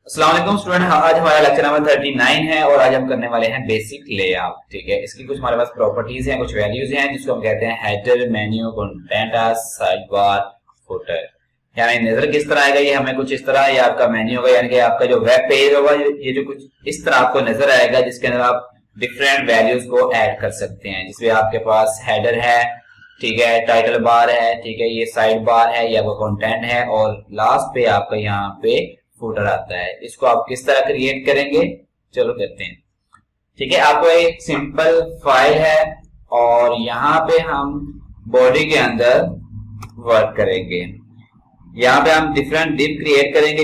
अस्सलाम वालेकुम स्टूडेंट। आज हमारा लेक्चर नंबर 39 है और आज हम करने वाले हैं बेसिक लेआउट। ठीक है, इसकी कुछ हमारे पास प्रॉपर्टीज हैं, कुछ वैल्यूज हैं जिसको हम कहते हैं header, menu, content, side bar, footer. यानी नजर किस तरह आएगा, ये हमें कुछ इस तरह, ये आपका मेन्यू होगा, यानी कि आपका जो वेब पेज होगा ये जो कुछ इस तरह आपको नजर आएगा, जिसके अंदर आप डिफरेंट वैल्यूज को ऐड कर सकते हैं। जिसमें आपके पास हेडर है, ठीक है, टाइटल बार है, ठीक है, ये साइड बार है, ये आपका कंटेंट है और लास्ट पे आपका यहाँ पे फुटर आता है। इसको आप किस तरह क्रिएट करेंगे, चलो करते हैं। ठीक है, आपको एक सिंपल फाइल है और यहाँ पे हम बॉडी के अंदर वर्क करेंगे। यहाँ पे हम डिफरेंट डिव क्रिएट करेंगे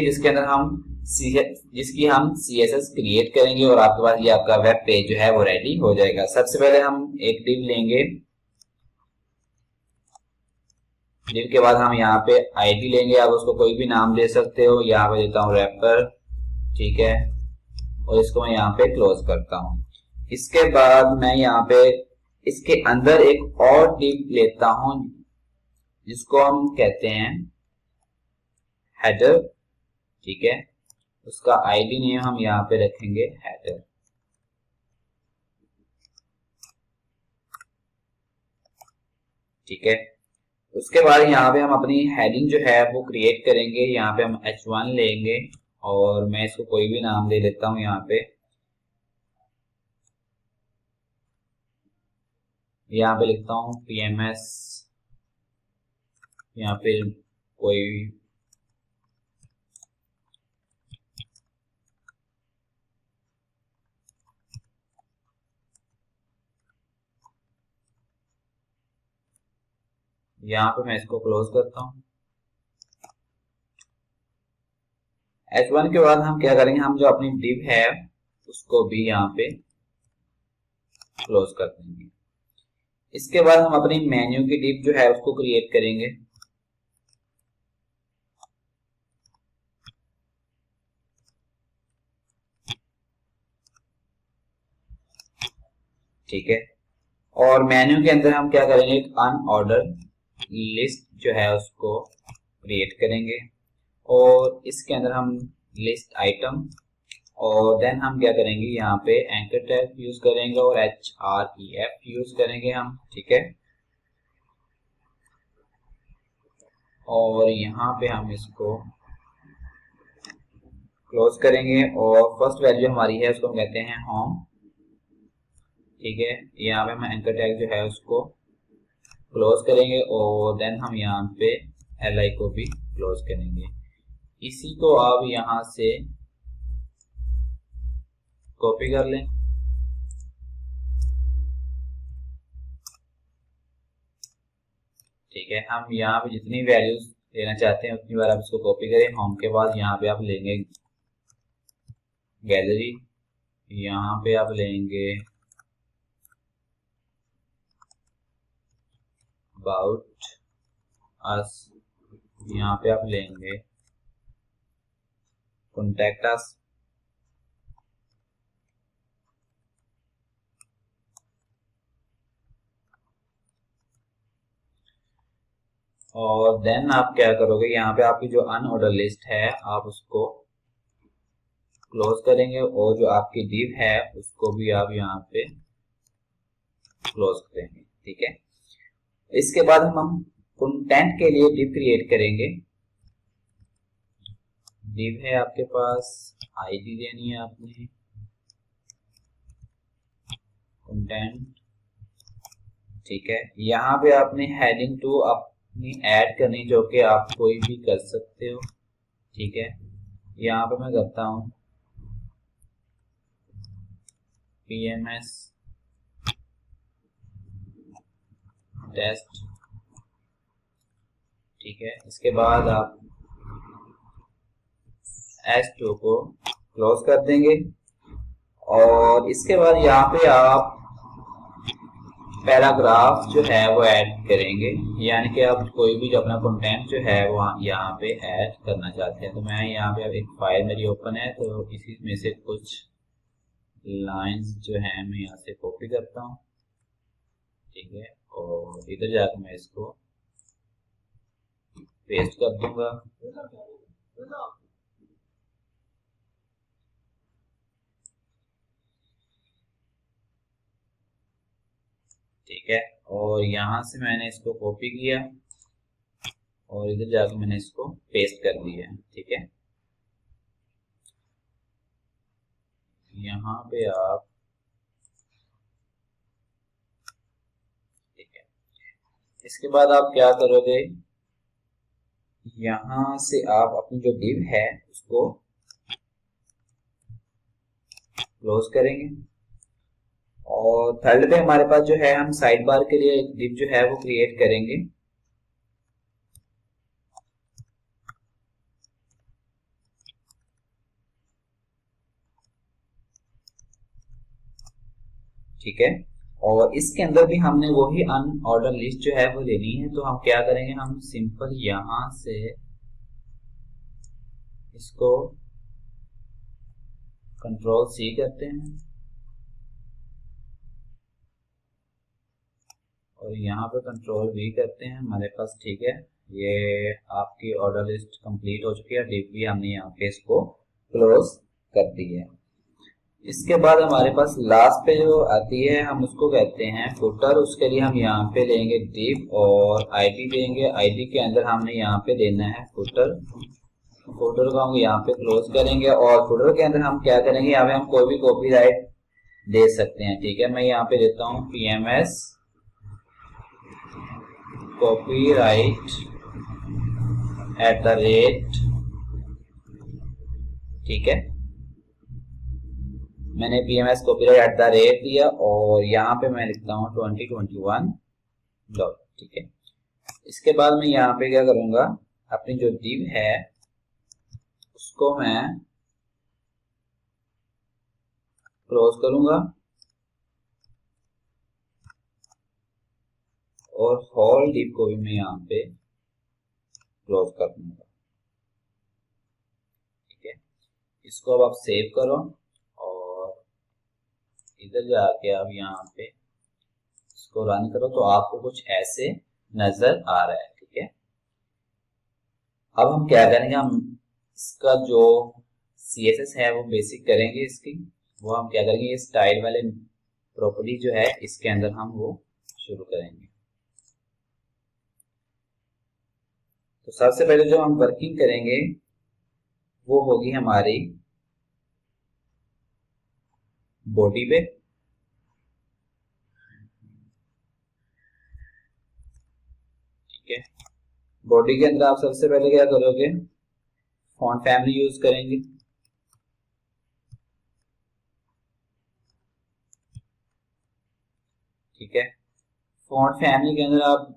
जिसकी हम CSS क्रिएट करेंगे और आपके पास ये आपका वेब पेज जो है वो रेडी हो जाएगा। सबसे पहले हम एक डिव लेंगे, डिव के बाद हम यहाँ पे आईडी लेंगे, आप उसको कोई भी नाम दे सकते हो। यहाँ पे देता हूँ रैपर, ठीक है, और इसको मैं यहाँ पे क्लोज करता हूँ। इसके बाद मैं यहाँ पे इसके अंदर एक और डिव लेता हूँ जिसको हम कहते हैं हेडर, ठीक है, उसका आईडी नेम हम यहाँ पे रखेंगे हेडर। ठीक है, उसके बाद यहाँ पे हम अपनी हेडिंग जो है वो क्रिएट करेंगे। यहाँ पे हम H1 लेंगे और मैं इसको कोई भी नाम दे देता हूँ। यहाँ पे लिखता हूँ PMS, यहाँ पे कोई यहाँ पे मैं इसको क्लोज करता हूँ। H1 के बाद हम क्या करेंगे, हम जो अपनी डिव है उसको भी यहाँ पे क्लोज कर देंगे। इसके बाद हम अपनी मेन्यू की डिव जो है उसको क्रिएट करेंगे। ठीक है, और मेन्यू के अंदर हम क्या करेंगे, एक अनऑर्डर लिस्ट जो है उसको क्रिएट करेंगे और इसके अंदर हम लिस्ट आइटम, और देन हम क्या करेंगे, यहाँ पे एंकर टैग यूज करेंगे और href यूज करेंगे हम। ठीक है, और यहाँ पे हम इसको क्लोज करेंगे और फर्स्ट वैल्यू हमारी है उसको हम कहते हैं होम। ठीक है, यहाँ पे हम एंकर टैग जो है उसको क्लोज करेंगे और देन हम यहाँ पे li को भी क्लोज करेंगे। इसी को आप यहाँ से कॉपी कर लें। ठीक है, हम यहाँ पे जितनी वैल्यूज लेना चाहते हैं उतनी बार आप इसको कॉपी करें। होम के बाद यहाँ पे आप लेंगे गैलरी, यहाँ पे आप लेंगे अबाउट अस, यहाँ पे आप लेंगे कॉन्टैक्ट अस, और देन आप क्या करोगे, यहाँ पे आपकी जो अनऑर्डर लिस्ट है आप उसको क्लोज करेंगे और जो आपकी डिव है उसको भी आप यहाँ पे क्लोज करेंगे। ठीक है, इसके बाद हम कंटेंट के लिए डिव क्रिएट करेंगे। डिव है आपके पास, आईडी देनी है आपने, कंटेंट, ठीक है, यहाँ पे आपने हेडिंग टू अपनी ऐड करनी जो कि आप कोई भी कर सकते हो। ठीक है, यहाँ पे मैं करता हूँ PMS टेस्ट। ठीक है, इसके बाद आप S2 को क्लोज कर देंगे और इसके बाद यहाँ पे आप पैराग्राफ जो है वो ऐड करेंगे, यानी कि आप कोई भी जो अपना कंटेंट जो है वो यहाँ पे ऐड करना चाहते हैं। तो मैं यहाँ पे अब एक फाइल मेरी ओपन है तो इसी में से कुछ लाइंस जो है मैं यहाँ से कॉपी करता हूँ। ठीक है, और इधर जाकर मैं इसको पेस्ट कर दूंगा। ठीक है, और यहाँ से मैंने इसको कॉपी किया और इधर जाके मैंने इसको पेस्ट कर दिया। ठीक है, यहाँ पे आप, ठीक है, इसके बाद आप क्या करोगे, यहाँ से आप अपनी जो div है उसको क्लोज करेंगे और थर्ड पे हमारे पास जो है हम साइड बार के लिए एक div जो है वो क्रिएट करेंगे। ठीक है, और इसके अंदर भी हमने वही अनऑर्डर लिस्ट जो है वो लेनी है। तो हम क्या करेंगे, हम सिंपल यहां से इसको कंट्रोल सी करते हैं और यहाँ पे कंट्रोल वी करते हैं हमारे पास। ठीक है, ये आपकी ऑर्डर लिस्ट कंप्लीट हो चुकी है, div भी हमने यहाँ पे इसको क्लोज कर दी है। इसके बाद हमारे पास लास्ट पे जो आती है हम उसको कहते हैं फुटर। उसके लिए हम यहाँ पे लेंगे div और आईडी देंगे। आईडी के अंदर हमने यहाँ पे देना है फुटर। फुटर को हम यहाँ पे क्लोज करेंगे और फुटर के अंदर हम क्या करेंगे, यहाँ पे हम कोई भी कॉपीराइट दे सकते हैं। ठीक है, मैं यहाँ पे देता हूँ PMS कॉपीराइट @ ठीक है, मैंने PMS कॉपीराइट @ दिया और यहाँ पे मैं लिखता हूँ 2021 डॉट। ठीक है, इसके बाद मैं यहाँ पे क्या करूंगा, अपनी जो div है उसको मैं क्लोज करूंगा और होल div को भी मैं यहाँ पे क्लोज कर दूंगा। ठीक है, इसको अब आप सेव करो और इधर जाके आप यहाँ पे इसको रन करो तो आपको कुछ ऐसे नजर आ रहा है। ठीक है, अब हम क्या करेंगे, हम इसका जो CSS है वो बेसिक करेंगे इसकी। वो हम क्या करेंगे, ये स्टाइल वाले प्रॉपर्टी जो है इसके अंदर हम वो शुरू करेंगे। तो सबसे पहले जो हम वर्किंग करेंगे वो होगी हमारी बॉडी पे। ठीक है, बॉडी के अंदर आप सबसे पहले क्या करोगे, फॉन्ट फैमिली यूज करेंगे। ठीक है, फॉन्ट फैमिली के अंदर आप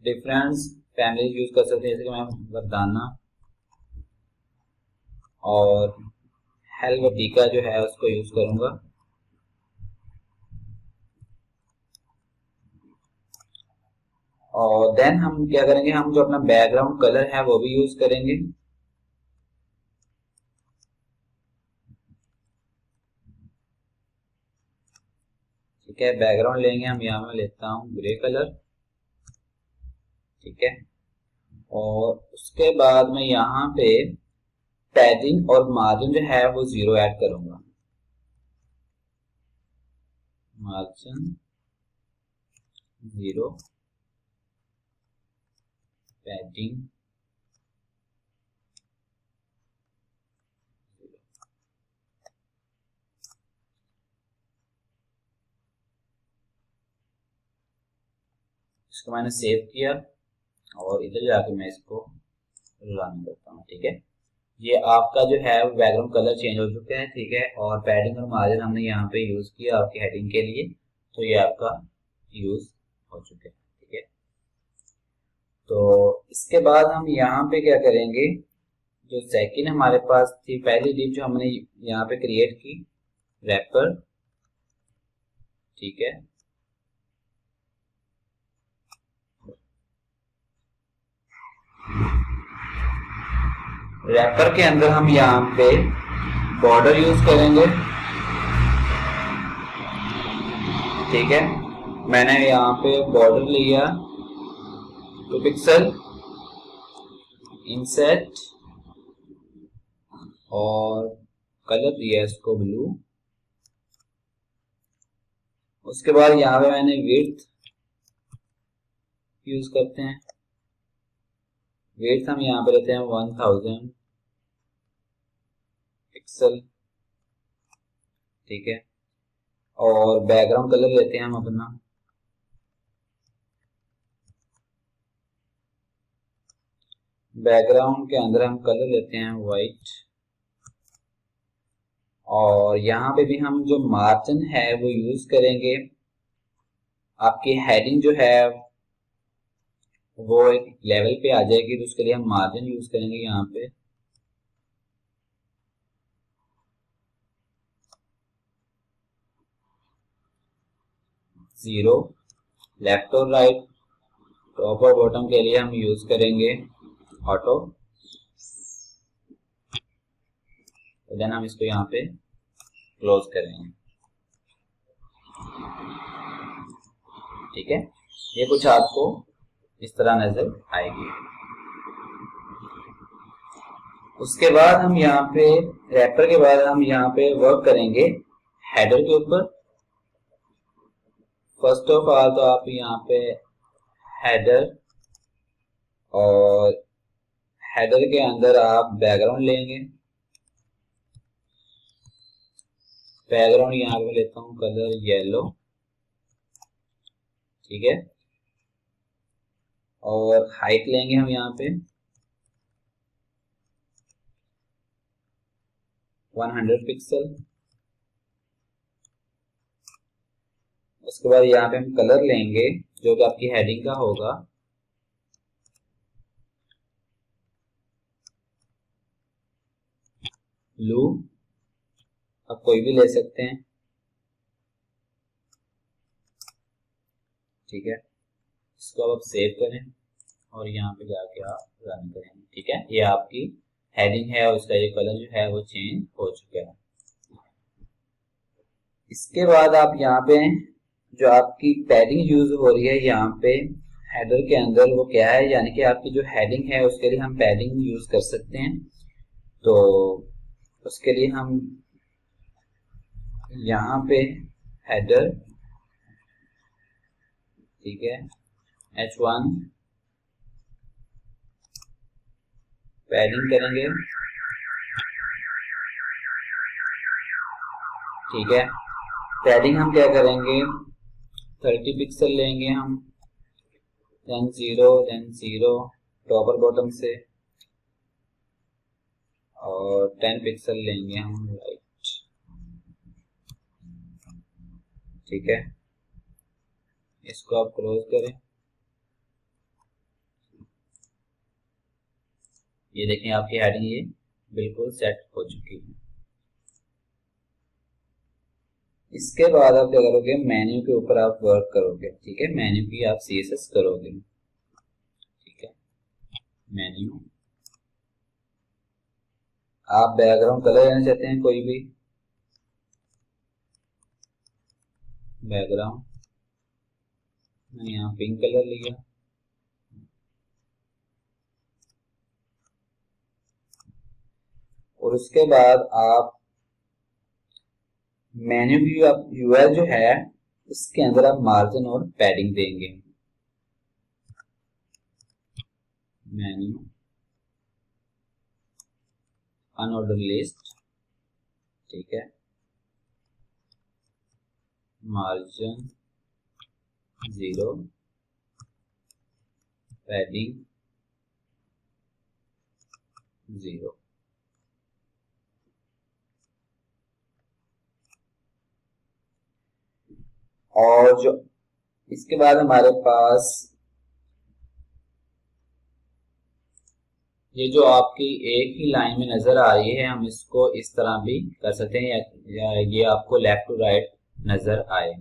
डिफरेंस फैमिली यूज कर सकते हैं, जैसे कि मैं वर्दाना और हेल्वेटिका जो है उसको यूज करूंगा। और देन हम क्या करेंगे, हम जो अपना बैकग्राउंड कलर है वो भी यूज करेंगे। ठीक है, बैकग्राउंड लेंगे हम, यहाँ मैं लेता हूँ ग्रे कलर। ठीक है, और उसके बाद मैं यहाँ पे पैडिंग और मार्जिन जो है वो 0 ऐड करूंगा। Margin 0, padding 0। इसको मैंने सेव किया और इधर जाके मैं इसको रन करता हूँ। ठीक है, ये आपका जो है बैकग्राउंड कलर चेंज हो चुका है। ठीक है, और पैडिंग और मार्जिन हमने यहाँ पे यूज किया आपकी हेडिंग के लिए, तो ये आपका यूज हो चुके हैं। ठीक है, तो इसके बाद हम यहाँ पे क्या करेंगे, जो सेकंड हमारे पास थी पहली div जो हमने यहाँ पे क्रिएट की, रैपर। ठीक है, रैपर के अंदर हम यहाँ पे बॉर्डर यूज करेंगे। ठीक है, मैंने यहाँ पे बॉर्डर लिया 2 पिक्सल, इंसेट और कलर दिया इसको ब्लू। उसके बाद यहाँ पे मैंने विड्थ यूज करते हैं। वेट हम यहाँ पे लेते हैं 1000 पिक्सल, ठीक है। और बैकग्राउंड कलर लेते हैं हम अपना बैकग्राउंड के अंदर हम कलर लेते हैं वाइट। और यहाँ पे भी हम जो मार्जिन है वो यूज करेंगे। आपकी हेडिंग जो है वो एक लेवल पे आ जाएगी, तो उसके लिए हम मार्जिन यूज करेंगे यहाँ पे 0। लेफ्ट और राइट, टॉप और बॉटम के लिए हम यूज करेंगे ऑटो। तो देन हम इसको यहाँ पे क्लोज करेंगे, ठीक है। ये कुछ आपको इस तरह नजर आएगी। उसके बाद हम यहाँ पे रैपर के बाद हम यहाँ पे वर्क करेंगे हेडर के ऊपर। फर्स्ट ऑफ ऑल तो आप यहाँ पे हेडर, और हेडर के अंदर आप बैकग्राउंड लेंगे। बैकग्राउंड यहाँ पे लेता हूँ कलर येलो, ठीक है। और हाइट लेंगे हम यहाँ पे 100 पिक्सल। उसके बाद यहाँ पे हम कलर लेंगे जो कि आपकी हेडिंग का होगा ब्लू, आप कोई भी ले सकते हैं, ठीक है। इसको अब आप सेव करें और यहाँ पे जाके आप रन करें, ठीक है। ये आपकी हेडिंग है और उसका ये कलर जो है वो चेंज हो चुका है। इसके बाद आप यहाँ पे जो आपकी पैडिंग यूज हो रही है यहाँ पे हेडर के अंदर, वो क्या है, यानी कि आपकी जो हेडिंग है उसके लिए हम पैडिंग यूज कर सकते हैं। तो उसके लिए हम यहाँ पे हेडर, ठीक है, H1 पैडिंग करेंगे, ठीक है। पैडिंग हम क्या करेंगे 30 पिक्सल लेंगे हम, देन 0 टॉप और बॉटम से, और 10 पिक्सल लेंगे हम राइट, ठीक है। इसको आप क्लोज करें। ये देखें आपकी हेडिंग ये बिल्कुल सेट हो चुकी है। इसके बाद आप क्या करोगे, मेन्यू के ऊपर आप वर्क करोगे, ठीक है। मेन्यू की आप CSS करोगे, ठीक है। मेन्यू, आप बैकग्राउंड कलर लेना चाहते हैं कोई भी बैकग्राउंड, मैंने यहाँ पिंक कलर लिया। और उसके बाद आप मेन्यू की आप URL जो है उसके अंदर आप मार्जिन और पैडिंग देंगे। मेन्यू अनऑर्डर लिस्ट, ठीक है, मार्जिन 0, पैडिंग 0। और जो इसके बाद हमारे पास ये जो आपकी एक ही लाइन में नजर आ रही है, हम इसको इस तरह भी कर सकते हैं या ये आपको लेफ्ट टू राइट नजर आए।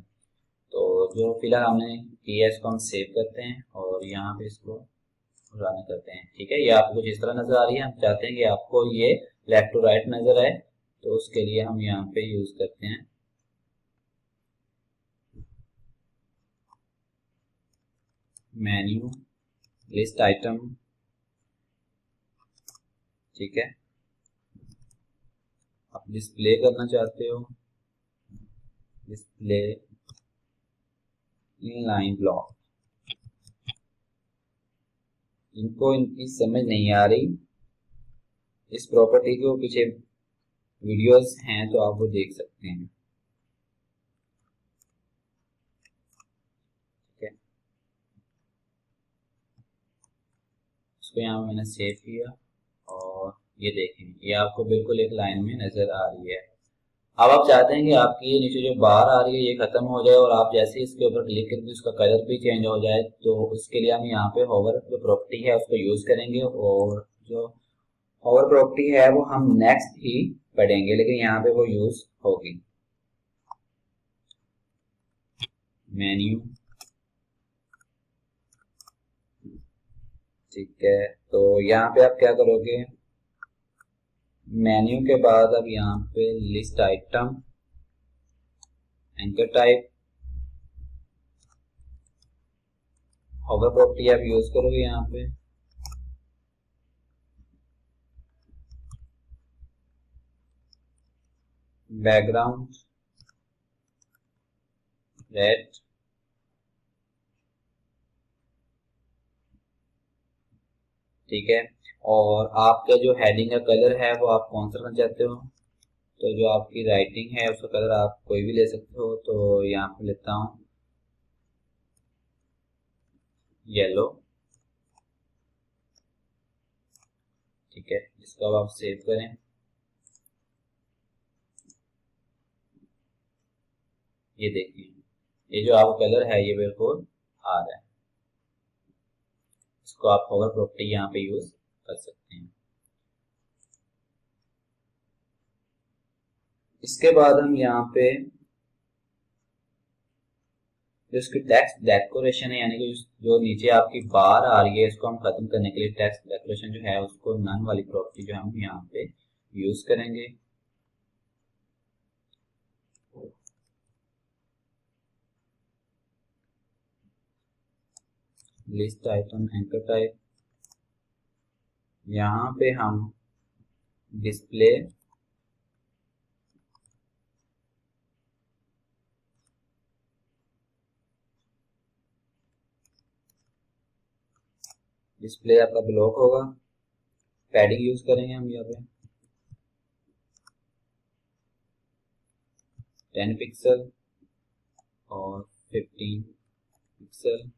तो जो फिलहाल हमने किया इसको हम सेव करते हैं और यहाँ पे इसको रन करते हैं, ठीक है। ये आपको कुछ इस तरह नजर आ रही है। हम चाहते हैं कि आपको ये लेफ्ट टू राइट नजर आए, तो उसके लिए हम यहाँ पे यूज करते हैं मेन्यू लिस्ट आइटम, ठीक है। आप डिस्प्ले करना चाहते हो डिस्प्ले इनलाइन ब्लॉक, इनको इनकी समझ नहीं आ रही इस प्रॉपर्टी के, पीछे वीडियोस हैं तो आप वो देख सकते हैं। ठीक है, इसको यहाँ मैंने सेव किया और ये देखें, ये आपको बिल्कुल एक लाइन में नजर आ रही है। अब आप चाहते हैं कि आपकी ये नीचे जो बार आ रही है ये खत्म हो जाए और आप जैसे ही इसके ऊपर क्लिक करके उसका कलर भी चेंज हो जाए, तो उसके लिए हम यहाँ पे होवर जो प्रॉपर्टी है उसको यूज करेंगे। और जो होवर प्रॉपर्टी है वो हम नेक्स्ट ही पढ़ेंगे, लेकिन यहाँ पे वो यूज होगी। मेन्यू, ठीक है, तो यहाँ पे आप क्या करोगे, मेन्यू के बाद अब यहाँ पे list item, anchor type, hover property आप यूज करोगे यहाँ पे। बैकग्राउंड रेड, ठीक है, और आपका जो हेडिंग का कलर है वो आप कौन सा रखना चाहते हो, तो जो आपकी राइटिंग है उसका कलर आप कोई भी ले सकते हो, तो यहाँ पे लेता हूँ येलो। ठीक है, इसको अब आप सेव करें। ये देखिए, ये जो आपका कलर है ये बिल्कुल आ रहा है। इसको आप होवर प्रॉपर्टी यहाँ पे यूज कर सकते हैं। इसके बाद हम यहाँ पे जो इसकी टेक्स्ट डेकोरेशन है, यानी कि जो नीचे आपकी बार आ रही है, इसको हम खत्म करने के लिए टेक्स्ट डेकोरेशन जो है उसको नन वाली प्रॉपर्टी जो है हम यहाँ पे यूज करेंगे। लिस्ट आइटम, एंकर टाइप, यहाँ पे हम डिस्प्ले डिस्प्ले आपका ब्लॉक होगा। पैडिंग यूज करेंगे हम यहाँ पे 10 पिक्सल और 15 पिक्सल।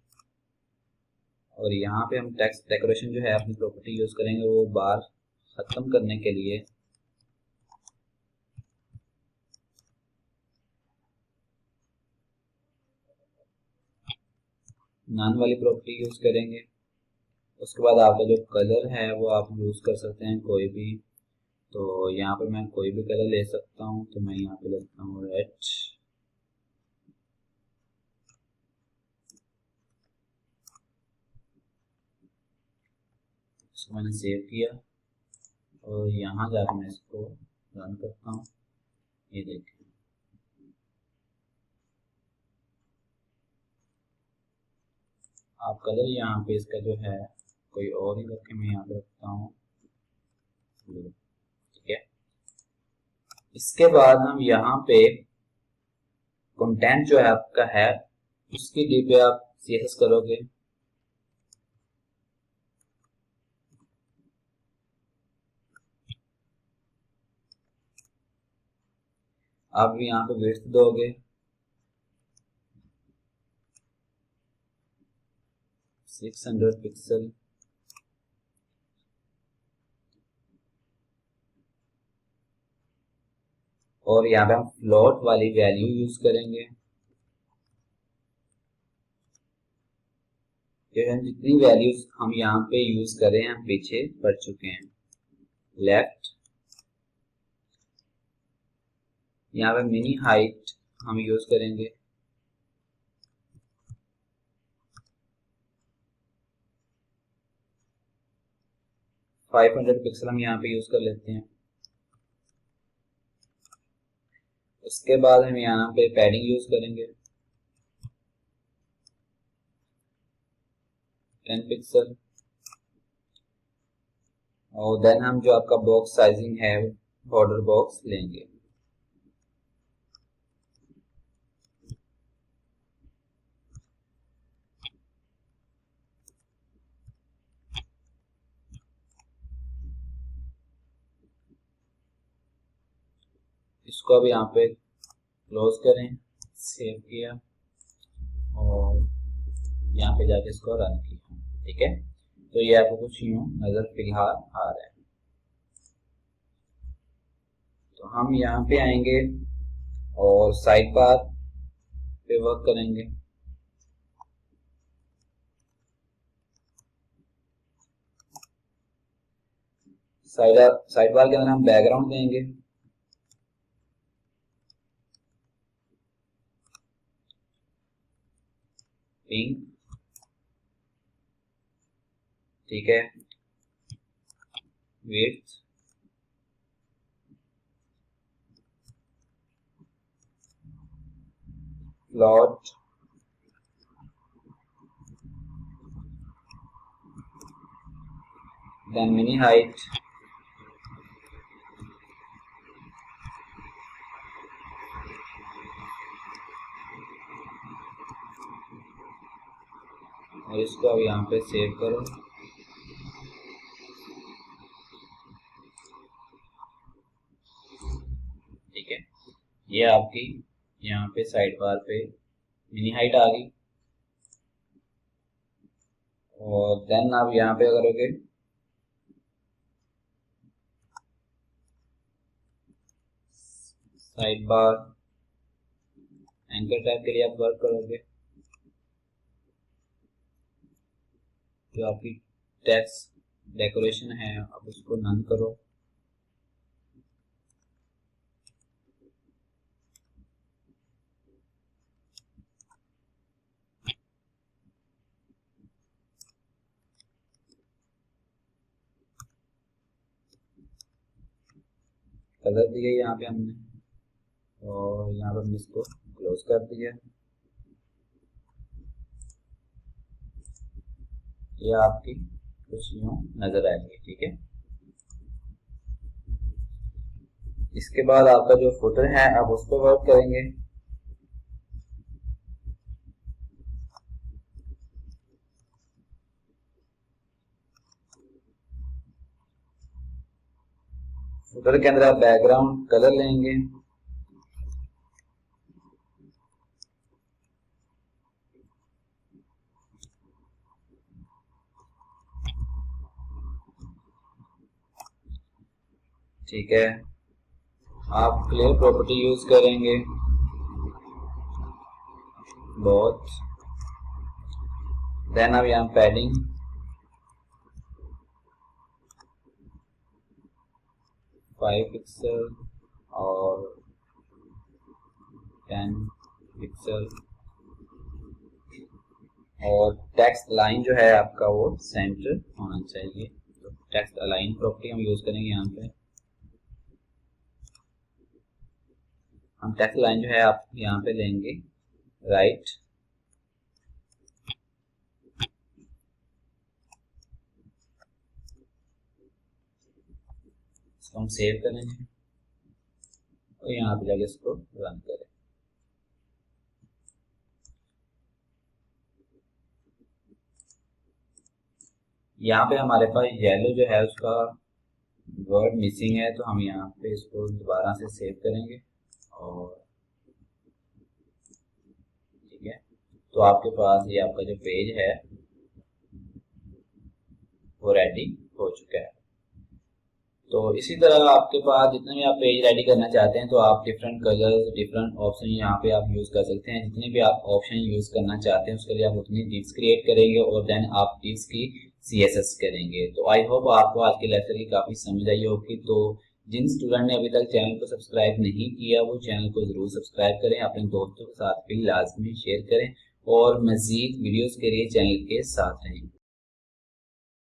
और यहाँ पे हम टेक्स्ट डेकोरेशन जो है अपनी प्रॉपर्टी यूज करेंगे वो बार खत्म करने के लिए नन वाली प्रॉपर्टी यूज करेंगे। उसके बाद आपका जो कलर है वो आप यूज कर सकते हैं कोई भी, तो यहाँ पे मैं कोई भी कलर ले सकता हूँ, तो मैं यहाँ पे लेता हूँ रेड। इसको मैंने सेव किया और यहाँ जाकर मैं इसको रन करता हूँ। ये देखिए, आप कलर यहाँ पे इसका जो है कोई और ही रखे, मैं यहाँ पे रखता हूँ ब्लू। ठीक है, इसके बाद हम यहाँ पे कंटेंट जो है आपका है उसकी डी पे आप CSS करोगे। आप यहाँ पे विड्थ दोगे 600 पिक्सल। और यहाँ पे हम फ्लोट वाली वैल्यू यूज करेंगे, जो हम जितनी वैल्यूज हम यहाँ पे यूज करें हम पीछे पढ़ चुके हैं। लेफ्ट, यहाँ पे मिनी हाइट हम यूज करेंगे 500 पिक्सल हम यहाँ पे यूज कर लेते हैं। उसके बाद हम यहाँ पे पैडिंग यूज करेंगे 10 पिक्सल। और देन हम जो आपका बॉक्स साइजिंग है बॉर्डर बॉक्स लेंगे। इसको अब यहाँ पे क्लोज करें, सेव किया और यहाँ पे जाके इसको रन किया। ठीक है, तो ये आपको कुछ यूं नजर फिलहाल आ रहा है। तो हम यहाँ पे आएंगे और साइड बार पे वर्क करेंगे। साइड बार के अंदर हम बैकग्राउंड देंगे। पिंक, ठीक है, width, float, then min height, और इसको अब यहाँ पे सेव करो। ठीक है, ये आपकी यहाँ पे साइड बार पे मिनी हाइट आ गई। और देन आप यहाँ पे करोगे साइड बार, एंकर टाइप के लिए आप वर्क करोगे। जो आपकी टेक्स्ट डेकोरेशन है आप उसको नन करो। कलर दिए यहाँ पे हमने और यहाँ पर हमने इसको क्लोज कर दिया। ये आपकी कुछ यूं नजर आएगी। ठीक है, इसके बाद आपका जो फुटर है आप उस पर वर्क करेंगे। फुटर के अंदर आप बैकग्राउंड कलर लेंगे। ठीक है, आप क्लियर प्रॉपर्टी यूज करेंगे बहुत। देन अब यहाँ पैडिंग 5 पिक्सल और 10 पिक्सल, और टेक्स्ट लाइन जो है आपका वो सेंटर होना चाहिए। तो टेक्स्ट अलाइन प्रॉपर्टी हम यूज करेंगे। यहाँ पे हम टेक्स्ट लाइन जो है आप यहाँ पे लेंगे राइट, इसको हम सेव करेंगे और यहाँ पे जाके इसको रन करें। यहाँ पे हमारे पास येलो जो है उसका वर्ड मिसिंग है, तो हम यहाँ पे इसको दोबारा से सेव करेंगे और ठीक है, तो आपके पास ये आपका जो पेज है वो रेडी हो चुका है। तो इसी तरह आपके पास जितने भी आप पेज रेडी करना चाहते हैं तो आप डिफरेंट कलर्स, डिफरेंट ऑप्शन यहाँ पे आप यूज कर सकते हैं। जितने भी आप ऑप्शन यूज करना चाहते हैं उसके लिए आप उतनी डिव्स क्रिएट करेंगे और देन आप डिव्स की CSS करेंगे। तो आई होप आपको आज के लेक्चर की काफी समझ आई होगी। तो जिन स्टूडेंट ने अभी तक चैनल को सब्सक्राइब नहीं किया वो चैनल को जरूर सब्सक्राइब करें, अपने दोस्तों के साथ भी लाजमी शेयर करें और मजीद वीडियोस के लिए चैनल के साथ रहें।